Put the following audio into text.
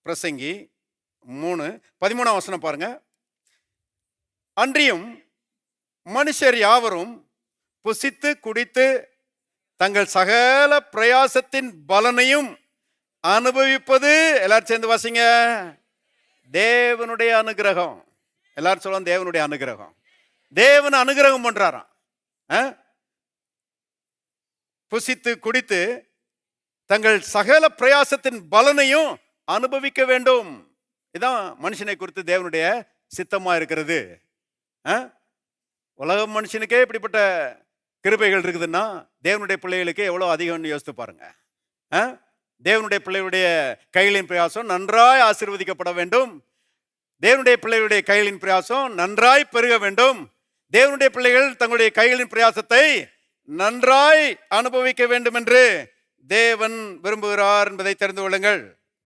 பிரசங்கி 3:13 பாருங்க. அன்றியும் மனுஷர் யாவரும் புசித்து குடித்து தங்கள் சகல பிரயாசத்தின் பலனையும் அனுபவிப்பது, எல்லாரும் சேர்ந்து வாசிங்க, தேவனுடைய அனுகிரகம். எல்லாரும் சொல்லுவாங்க தேவனுடைய அனுகிரகம். தேவன் அனுகிரகம் பண்றாராம். புசித்து குடித்து தங்கள் சகல பிரயாசத்தின் பலனையும் அனுபவிக்க வேண்டும். இதான் மனுஷனை குறித்து தேவனுடைய சித்தமா இருக்கிறது. உலக மனுஷனுக்கே இப்படிப்பட்ட கிருபைகள் இருக்குதுன்னா தேவனுடைய பிள்ளைகளுக்கு எவ்வளவு அதிகம்னு யோசித்து பாருங்க. தேவனுடைய பிள்ளைகளுடைய கைகளின் பிரயாசம் நன்றாய் ஆசீர்வதிக்கப்பட வேண்டும். தேவனுடைய பிள்ளைகளுடைய கைகளின் பிரயாசம் நன்றாய் பெருக வேண்டும். தேவனுடைய பிள்ளைகள் தங்களுடைய கைகளின் பிரயாசத்தை நன்றாய் அனுபவிக்க வேண்டும் என்று தேவன் விரும்புகிறார் என்பதை தெரிந்து கொள்ளுங்கள்.